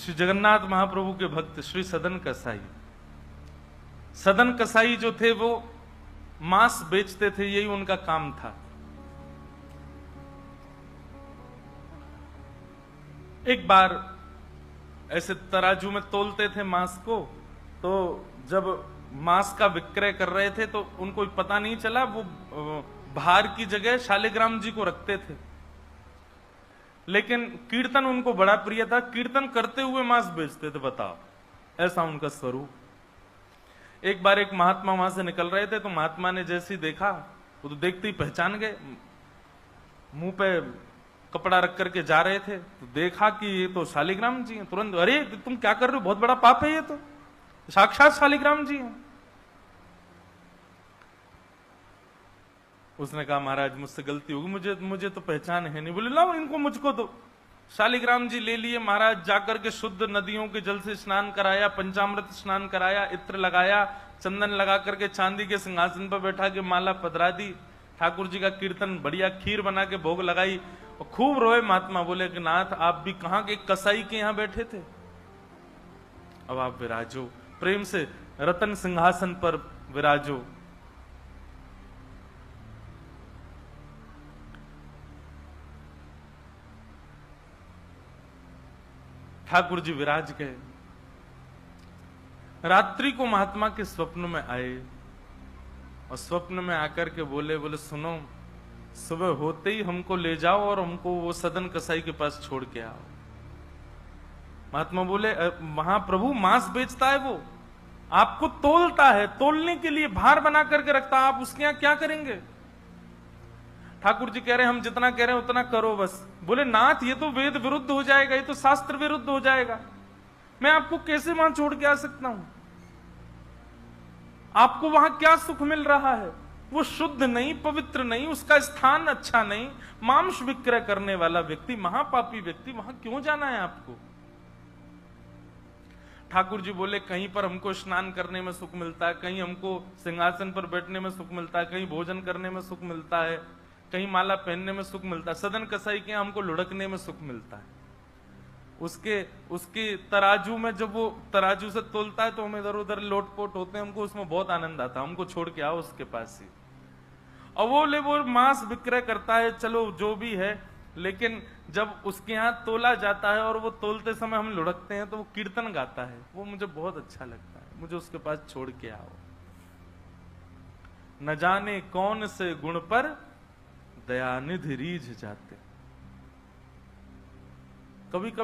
श्री जगन्नाथ महाप्रभु के भक्त श्री सदन कसाई। सदन कसाई जो थे वो मांस बेचते थे, यही उनका काम था। एक बार ऐसे तराजू में तोलते थे मांस को, तो जब मांस का विक्रय कर रहे थे तो उनको पता नहीं चला, वो भार की जगह शालिग्राम जी को रखते थे। लेकिन कीर्तन उनको बड़ा प्रिय था, कीर्तन करते हुए मांस बेचते थे। बताओ, ऐसा उनका स्वरूप। एक बार एक महात्मा वहां से निकल रहे थे, तो महात्मा ने जैसे ही देखा, वो तो देखते ही पहचान गए, मुंह पे कपड़ा रख करके जा रहे थे, तो देखा कि ये तो शालिग्राम जी हैं। तुरंत, अरे तुम क्या कर रहे हो, बहुत बड़ा पाप है, ये तो साक्षात शालिग्राम जी हैं। उसने कहा महाराज मुझसे गलती होगी, मुझे तो पहचान है नहीं। बोले लाओ इनको मुझको दो। शालिग्राम जी ले लिए महाराज, जाकर के शुद्ध नदियों के जल से स्नान कराया, पंचामृत स्नान कराया, इत्र लगाया, चंदन लगा करके चांदी के सिंहासन पर बैठा के माला पधरा दी, ठाकुर जी का कीर्तन, बढ़िया खीर बना के भोग लगाई, और खूब रोए महात्मा। बोले कि नाथ आप भी कहां के कसाई के यहां बैठे थे, अब आप विराजो, प्रेम से रतन सिंहासन पर विराजो। ठाकुर जी विराज गए। रात्रि को महात्मा के स्वप्न में आए, और स्वप्न में आकर के बोले सुनो, सुबह होते ही हमको ले जाओ और हमको वो सदन कसाई के पास छोड़ के आओ। महात्मा बोले वहां प्रभु मांस बेचता है, वो आपको तोलता है, तोलने के लिए भार बना करके रखता है, आप उसके यहां क्या करेंगे। ठाकुर जी कह रहे हैं हम जितना कह रहे हैं उतना करो बस। बोले नाथ ये तो वेद विरुद्ध हो जाएगा, ये तो शास्त्र विरुद्ध हो जाएगा, मैं आपको कैसे वहां छोड़ के आ सकता हूं। आपको वहां क्या सुख मिल रहा है, वो शुद्ध नहीं, पवित्र नहीं, उसका स्थान अच्छा नहीं, मांस विक्रय करने वाला व्यक्ति, महापापी व्यक्ति, वहां क्यों जाना है आपको। ठाकुर जी बोले कहीं पर हमको स्नान करने में सुख मिलता है, कहीं हमको सिंहासन पर बैठने में सुख मिलता है, कहीं भोजन करने में सुख मिलता है, कहीं माला पहनने में सुख मिलता है, सदन कसाई के हमको लुढ़कने में सुख मिलता है। उसके तराजू में जब वो तराजू से तोलता है तो हम इधर उधर लोटपोट होते हैं, हमको उसमें बहुत आनंद आता है, हमको छोड़ के आओ उसके पास ही। और वो मांस विक्रय करता है, चलो जो भी है, लेकिन जब उसके यहाँ तोला जाता है और वो तोलते समय हम लुढ़कते हैं तो वो कीर्तन गाता है, वो मुझे बहुत अच्छा लगता है, मुझे उसके पास छोड़ के आओ। न जाने कौन से गुण पर दयानिधि रीझ जाते। कभी कभी